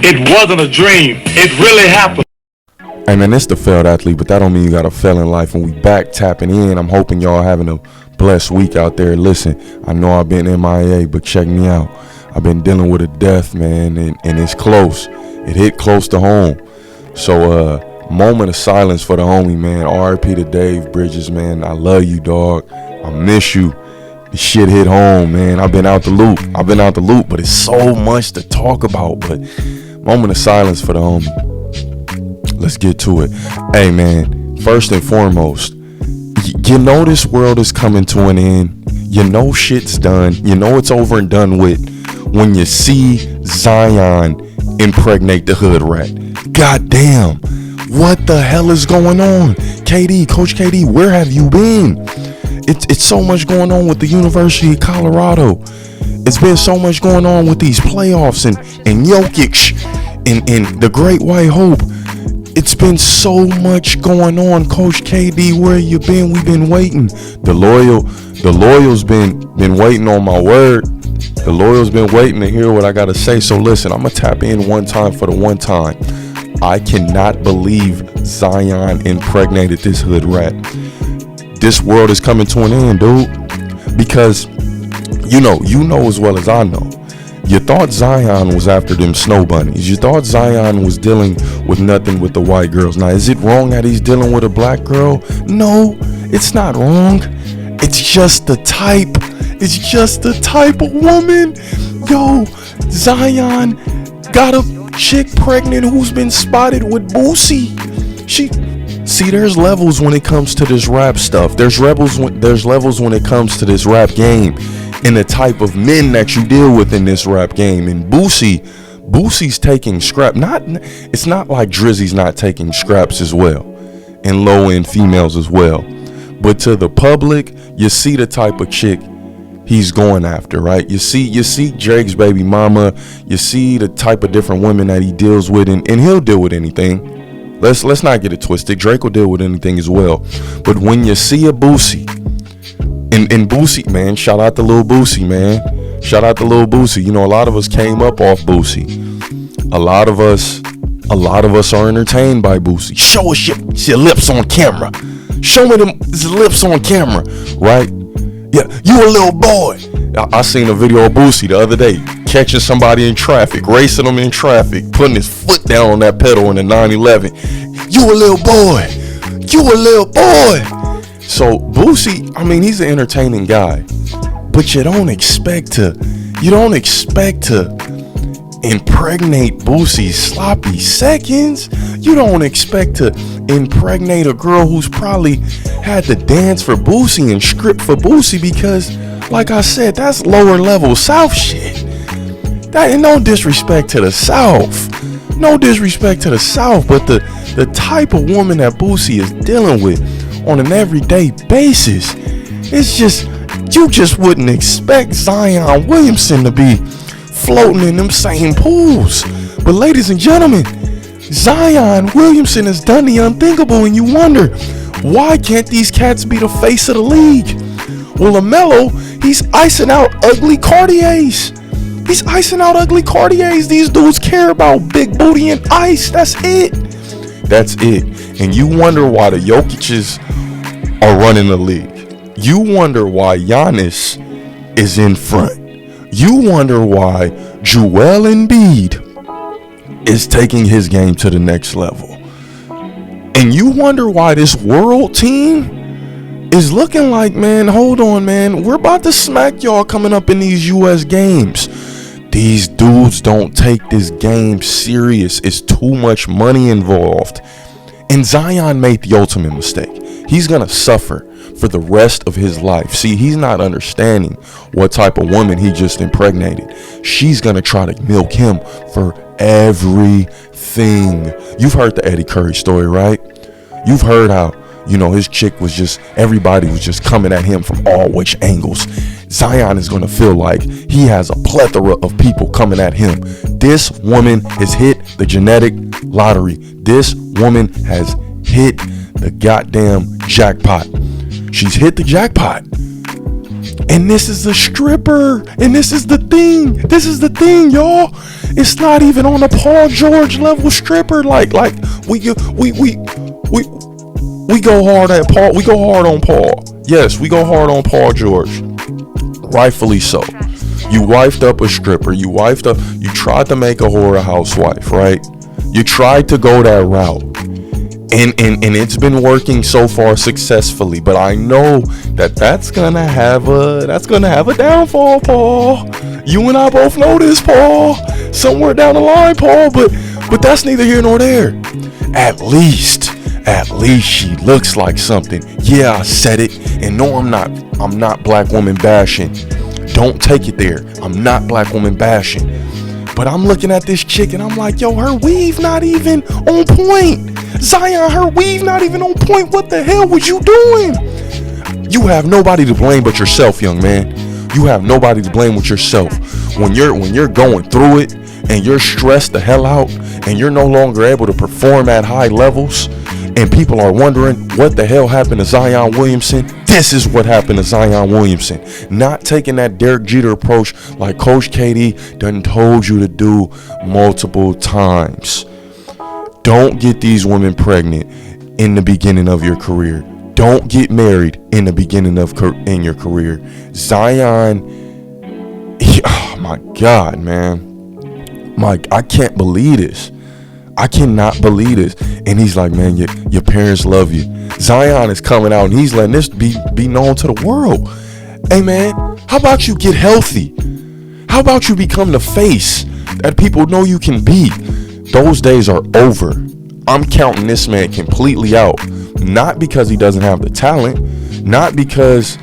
It wasn't a dream. It really happened. Hey man, it's the failed athlete, but that don't mean you gotta fail in life. When we back tapping in, I'm hoping y'all having a blessed week out there. Listen, I know I've been MIA, but check me out. I've been dealing with a death, man, and it's close. It hit close to home. So moment of silence for the homie, man. RIP to Dave Bridges, man. I love you, dog. I miss you. The shit hit home, man. I've been out the loop, but it's so much to talk about. But moment of silence for the homie. Let's get to it. Hey man, first and foremost, you know this world is coming to an end. You know shit's done. You know it's over and done with when you see Zion impregnate the hood rat. God damn, what the hell is going on? KD, Coach KD, where have you been? It's so much going on with the University of Colorado. It's been so much going on with these playoffs and Jokic and the Great White Hope. It's been so much going on. Coach KD, where you been? We've been waiting. The loyal's been waiting on my word. The loyal's been waiting to hear what I gotta say. So listen, I'm gonna tap in one time for the one time. I cannot believe Zion impregnated this hood rat. This world is coming to an end, dude. Because you know as well as I know. You thought Zion was after them snow bunnies. You thought Zion was dealing with nothing with the white girls. Now, is it wrong that he's dealing with a black girl? No, it's not wrong. It's just the type. It's just the type of woman. Yo, Zion got a chick pregnant who's been spotted with Boosie. There's levels when it comes to this rap stuff. There's levels when it comes to this rap game and the type of men that you deal with in this rap game. And Boosie's taking scrap. It's not like Drizzy's not taking scraps as well, and low-end females as well. But to the public, you see the type of chick he's going after, right? You see Drake's baby mama. You see the type of different women that he deals with, and he'll deal with anything. Let's not get it twisted. Drake will deal with anything as well. But when you see a Boosie, and Boosie, man, shout out to Lil Boosie, man. Shout out to Lil Boosie. You know, a lot of us came up off Boosie. A lot of us are entertained by Boosie. Show us your lips on camera. Show me them lips on camera, right? Yeah, you a little boy. I seen a video of Boosie the other day catching somebody in traffic, racing them in traffic, putting his foot down on that pedal in the 911. You a little boy. You a little boy. So Boosie, I mean, he's an entertaining guy, but you don't expect to impregnate Boosie's sloppy seconds. You don't expect to impregnate a girl who's probably had to dance for Boosie and script for Boosie, because, like I said, that's lower level South shit. That ain't no disrespect to the South. No disrespect to the South, but the type of woman that Boosie is dealing with on an everyday basis, it's just, you just wouldn't expect Zion Williamson to be floating in them same pools. But ladies and gentlemen, Zion Williamson has done the unthinkable, and you wonder, why can't these cats be the face of the league? Well, LaMelo, he's icing out ugly Cartiers. He's icing out ugly Cartiers. These dudes care about big booty and ice. That's it. And you wonder why the Jokic's are running the league. You wonder why Giannis is in front. You wonder why Joel Embiid is taking his game to the next level. And you wonder why this world team is looking like, man, hold on, man, we're about to smack y'all coming up in these US games. These dudes don't take this game serious. It's too much money involved. And Zion made the ultimate mistake. He's going to suffer for the rest of his life. See, he's not understanding what type of woman he just impregnated. She's going to try to milk him for everything. You've heard the Eddie Curry story, right? You've heard how, you know, his chick was just, everybody was just coming at him from all which angles. Zion is going to feel like he has a plethora of people coming at him. This woman has hit the genetic lottery. This woman has hit the goddamn jackpot. She's hit the jackpot. And this is a stripper. And this is the thing. This is the thing, y'all. It's not even on a Paul George level stripper. Like we go hard at Paul. We go hard on Paul. Yes, we go hard on Paul George. Rightfully so. You wifed up a stripper. You tried to make a whore a housewife, right? You tried to go that route. And it's been working so far successfully, but I know that's gonna have a downfall, Paul. You and I both know this, Paul. Somewhere down the line, Paul. But that's neither here nor there. At least she looks like something. Yeah, I said it. And no, I'm not black woman bashing. Don't take it there. I'm not black woman bashing. But I'm looking at this chick and I'm like, yo, her weave not even on point. Zion, her weave not even on point. What the hell was you doing? You have nobody to blame but yourself, young man. You have nobody to blame but yourself. When you're going through it and you're stressed the hell out and you're no longer able to perform at high levels and people are wondering what the hell happened to Zion Williamson, this is what happened to Zion Williamson. Not taking that Derek Jeter approach like Coach KD done told you to do multiple times. Don't get these women pregnant in the beginning of your career. Don't get married in the beginning of in your career. Zion, oh my God, man. I can't believe this. I cannot believe this. And he's like, man, your parents love you. Zion is coming out and he's letting this be known to the world. Hey, man, how about you get healthy? How about you become the face that people know you can be? Those days are over. I'm counting this man completely out. Not because he doesn't have the talent, not because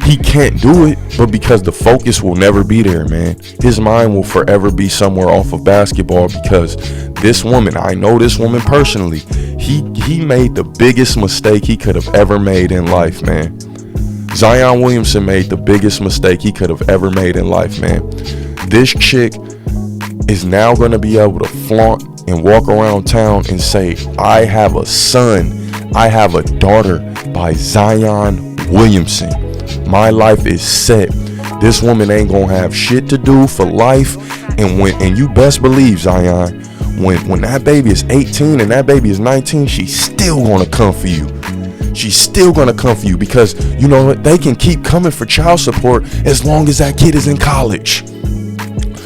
he can't do it, but because the focus will never be there, man. His mind will forever be somewhere off of basketball because this woman, I know this woman personally, he made the biggest mistake he could have ever made in life, man. Zion Williamson made the biggest mistake he could have ever made in life, man. This chick is now going to be able to flaunt and walk around town and say, I have a son, I have a daughter by Zion Williamson. My life is set. This woman ain't gonna have shit to do for life. And you best believe, Zion, when that baby is 18 and that baby is 19, she's still gonna come for you. She's still gonna come for you because you know what? They can keep coming for child support as long as that kid is in college.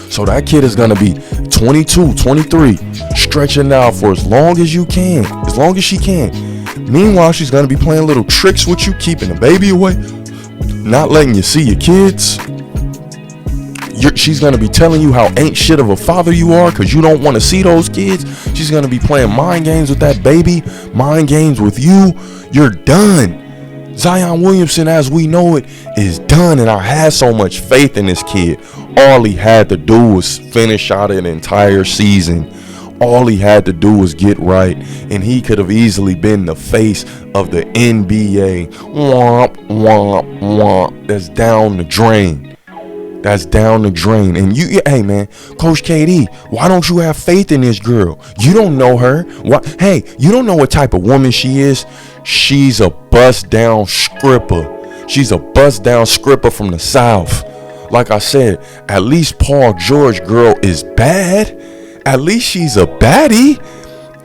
So that kid is gonna be 22, 23, stretching out for as long as you can, as long as she can. Meanwhile, she's gonna be playing little tricks with you, keeping the baby away, not letting you see your kids. She's gonna be telling you how ain't shit of a father you are because you don't want to see those kids. She's gonna be playing mind games with that baby, mind games with you. You're done. Zion Williamson, as we know it, is done, and I had so much faith in this kid. All he had to do was finish out an entire season. All he had to do was get right, and he could have easily been the face of the NBA. Womp, womp, womp. That's down the drain. That's down the drain. And hey man, Coach KD, why don't you have faith in this girl? You don't know her. Hey, you don't know what type of woman she is. She's a bust down stripper. She's a bust down stripper from the South. Like I said, at least Paul George girl is bad. At least she's a baddie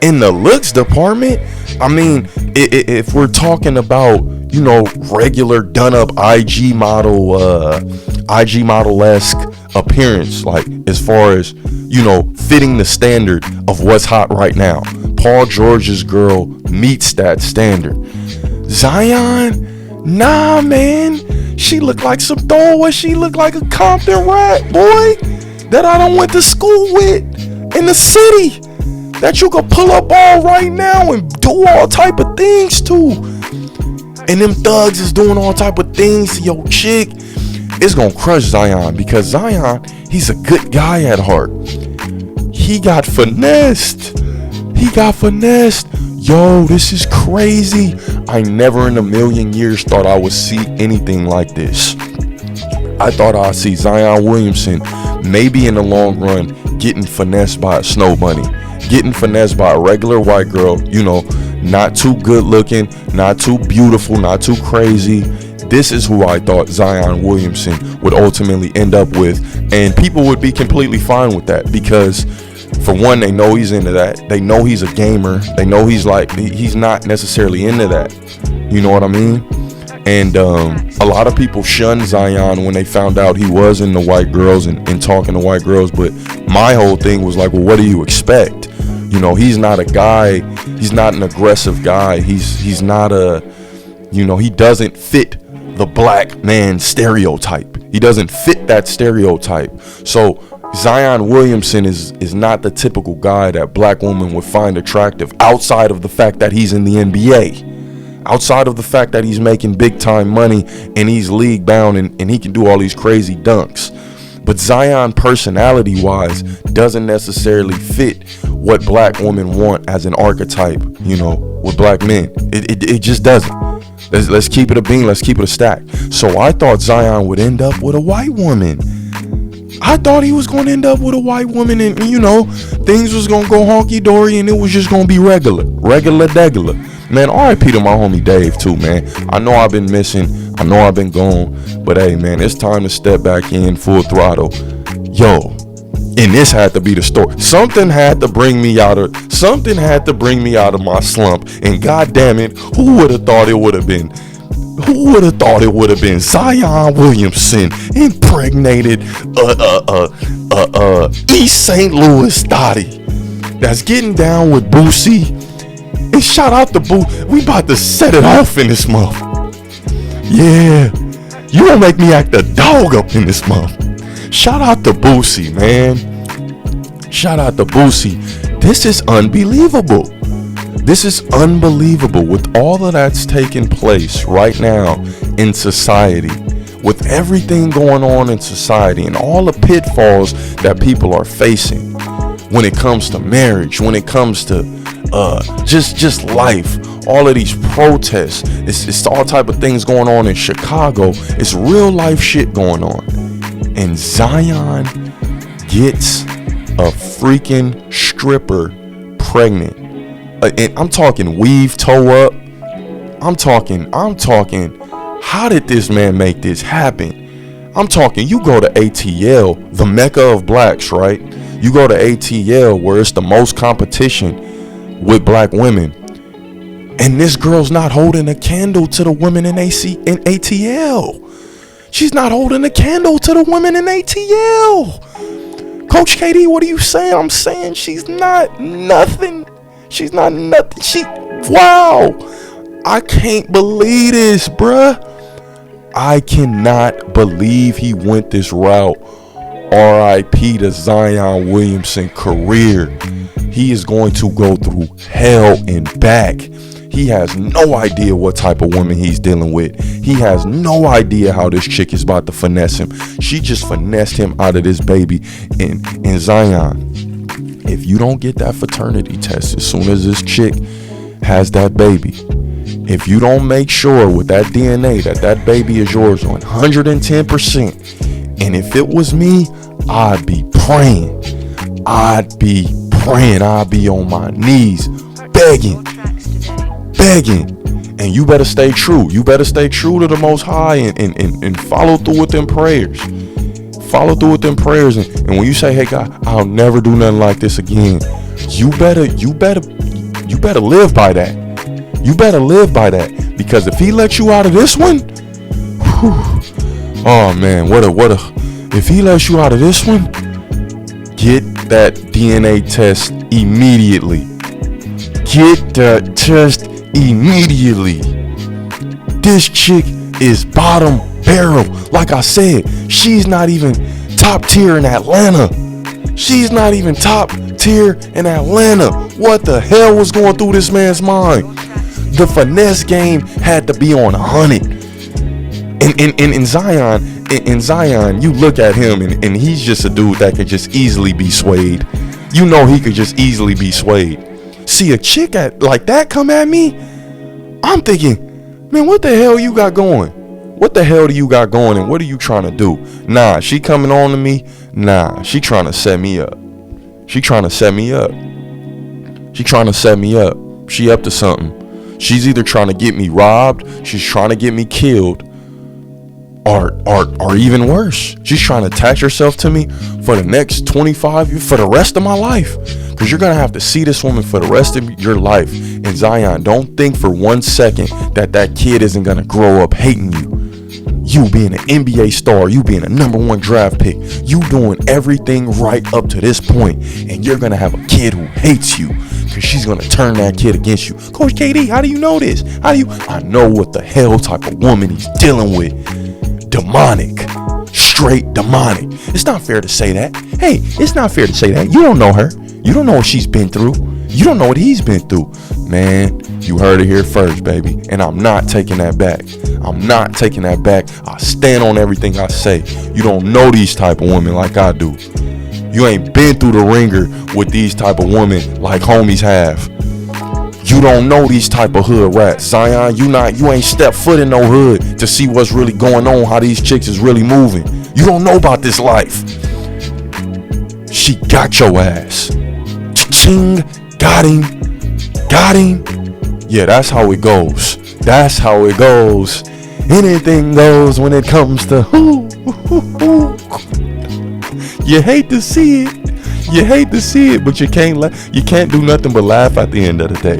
in the looks department. I mean, if we're talking about, you know, regular done up IG model-esque appearance, like as far as, you know, fitting the standard of what's hot right now, Paul George's girl meets that standard. Zion, nah, man, she looked like some throwaway. She looked like a Compton rat, boy, that I done went to school with in the city, that you could pull up on right now and do all type of things to. And them thugs is doing all type of things to your chick. It's gonna crush Zion because Zion, he's a good guy at heart. He got finessed. Yo, this is crazy. I never in a million years thought I would see anything like this. I thought I'd see Zion Williamson maybe in the long run getting finessed by a snow bunny, getting finessed by a regular white girl, you know, not too good looking, not too beautiful, not too crazy, this is who I thought Zion Williamson would ultimately end up with, and people would be completely fine with that because, for one, they know he's into that. They know he's a gamer. They know he's not necessarily into that. You know what I mean? And a lot of people shunned Zion when they found out he was into white girls and talking to white girls. But my whole thing was like, well, what do you expect? You know, he's not a guy. He's not an aggressive guy. He's not a, you know, he doesn't fit the black man stereotype. He doesn't fit that stereotype. So Zion Williamson is not the typical guy that black women would find attractive, outside of the fact that he's in the NBA, outside of the fact that he's making big time money and he's league bound and he can do all these crazy dunks. But Zion, personality wise, doesn't necessarily fit what black women want as an archetype, you know, with black men. It just doesn't. Let's keep it a bean. Let's keep it a stack. So I thought Zion would end up with a white woman. I thought he was going to end up with a white woman and, you know, things was going to go honky-dory and it was just going to be regular degular. Man, R.I.P. to my homie Dave too, man. I know I've been missing. I know I've been gone. But hey, man, it's time to step back in full throttle. Yo, and this had to be the story. Something had to bring me out of my slump. And god damn it, who would have thought it would have been? Who would have thought it would have been Zion Williamson impregnated East St. Louis Dottie that's getting down with Boosie. And shout out to Boo. We about to set it off in this month. Yeah, you gonna make me act a dog up in this month. Shout out to Boosie, man. Shout out to Boosie. This is unbelievable. This is unbelievable with all of that's taking place right now in society, with everything going on in society and all the pitfalls that people are facing when it comes to marriage, when it comes to just life, all of these protests. It's all type of things going on in Chicago. It's real life shit going on. And Zion gets a freaking stripper pregnant. And I'm talking weave toe up. I'm talking, how did this man make this happen? I'm talking, you go to ATL, the mecca of blacks, right? You go to ATL where it's the most competition with black women. And this girl's not holding a candle to the women in ATL. She's not holding a candle to the women in ATL. Coach KD, what are you saying? I'm saying she's not nothing. She's not nothing. Wow. I can't believe this, bruh. I cannot believe he went this route. R.I.P. to Zion Williamson career. He is going to go through hell and back. He has no idea what type of woman he's dealing with. He has no idea how this chick is about to finesse him. She just finessed him out of this baby. And Zion, if you don't get that paternity test as soon as this chick has that baby, if you don't make sure with that DNA that baby is yours 110%, and if it was me, I'd be praying. I'd be on my knees begging. And you better stay true. You better stay true to the Most High and follow through with them prayers. Follow through with them prayers. And when you say, hey God, I'll never do nothing like this again, you better live by that. You better live by that. Because if he lets you out of this one, oh man, if he lets you out of this one, get that DNA test immediately. Get that test immediately. This chick is bottom barrel. Like I said, she's not even top tier in Atlanta. What the hell was going through this man's mind? The finesse game had to be on 100. And Zion, you look at him and he's just a dude that could just easily be swayed. You know he could just easily be swayed. See a chick like that come at me, I'm thinking, man, what the hell you got going? What the hell do you got going and what are you trying to do? Nah, she coming on to me. Nah, she trying to set me up. She up to something. She's either trying to get me robbed, she's trying to get me killed, are even worse. She's trying to attach herself to me for the next 25 years, for the rest of my life. Because you're going to have to see this woman for the rest of your life. And Zion, don't think for 1 second that kid isn't going to grow up hating you. You being an NBA star, you being a #1 draft pick, you doing everything right up to this point, and you're going to have a kid who hates you because she's going to turn that kid against you. Coach KD, how do you know this? I know what the hell type of woman he's dealing with. Demonic. Straight demonic. It's not fair to say that. Hey, it's not fair to say that. You don't know her. You don't know what she's been through. You don't know what he's been through. Man, you heard it here first, baby. And I'm not taking that back. I'm not taking that back. I stand on everything I say. You don't know these type of women like I do. You ain't been through the ringer with these type of women like homies have. You don't know these type of hood rats. Zion, you ain't stepped foot in no hood to see what's really going on, how these chicks is really moving. You don't know about this life. She got your ass. Ching, got him. Yeah, that's how it goes. That's how it goes. Anything goes when it comes to You hate to see it. You hate to see it, but you can't do nothing but laugh at the end of the day.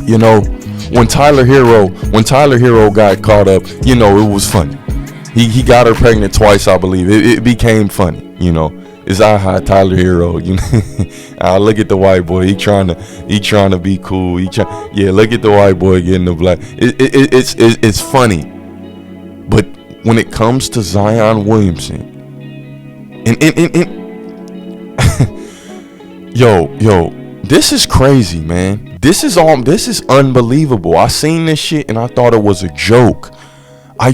You know, when Tyler Hero got caught up, you know, it was funny. He got her pregnant twice, I believe. It became funny, you know. It's Tyler Hero, you know. Look at the white boy. He trying to be cool. Look at the white boy getting the black. It's funny. But when it comes to Zion Williamson, Yo, this is crazy, man. This is unbelievable. I seen this shit and I thought it was a joke. I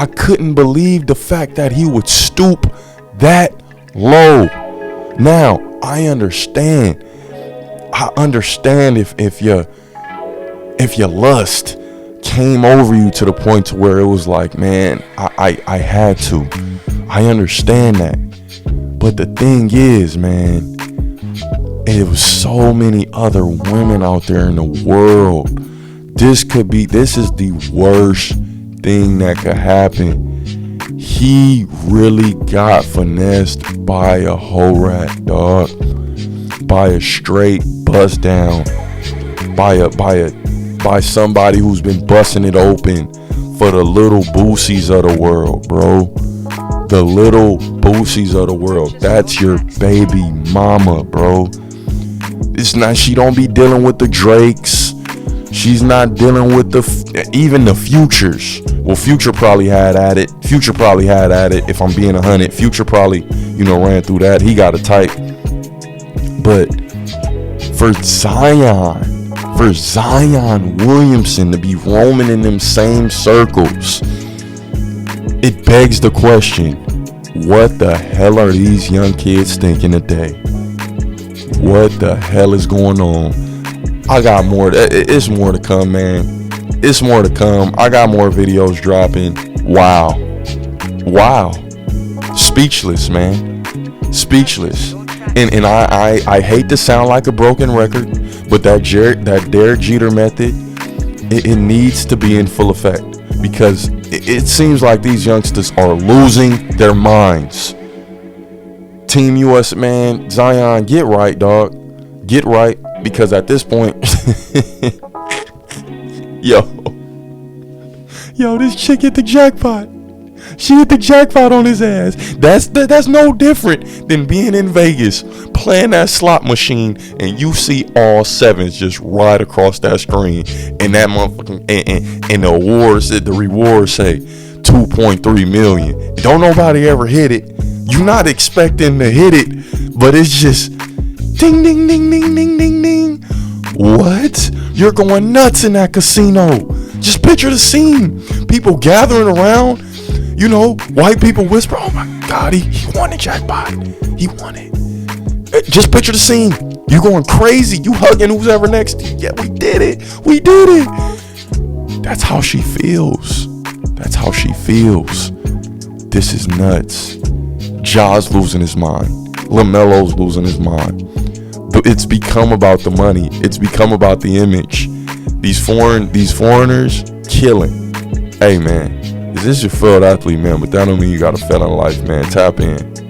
couldn't believe the fact that he would stoop that low. Now, I understand if your lust came over you to the point to where it was like, man, I had to. I understand that. But the thing is, man, it was so many other women out there in the world. This is the worst thing that could happen. He really got finessed by a hoe rat, dog. By a straight bust down. By somebody who's been busting it open for the little boosies of the world, bro. The little boosies of the world. That's your baby mama, bro. It's not. She don't be dealing with the Drakes. She's not dealing with even the Futures. Well, Future probably had at it. If I'm being 100, Future probably, ran through that. He got a type. But for Zion Williamson to be roaming in them same circles, it begs the question, what the hell are these young kids thinking today? What the hell is going on? I got more. It's more to come, man. It's more to come. I got more videos dropping. Wow. Speechless, man. Speechless. And I hate to sound like a broken record, but that Derek Jeter method, it needs to be in full effect. Because it seems like these youngsters are losing their minds. Team US, man, Zion, get right, dog. Get right, because at this point, yo, this chick hit the jackpot. She hit the jackpot on his ass. That's no different than being in Vegas playing that slot machine and you see all sevens just right across that screen, and that motherfucking and the rewards say 2.3 million. Don't nobody ever hit it. You're not expecting to hit it, but it's just ding ding ding ding ding ding ding. What? You're going nuts in that casino. Just picture the scene. People gathering around. White people whisper, "Oh my God, he won the jackpot. He won it." Just picture the scene. You going crazy. You hugging who's ever next to you. Yeah, we did it. That's how she feels. This is nuts. Ja's losing his mind. LaMelo's losing his mind. But it's become about the money. It's become about the image. These foreigners killing. Hey, man, is this your failed athlete, man? But that don't mean you got a fail in life, man. Tap in.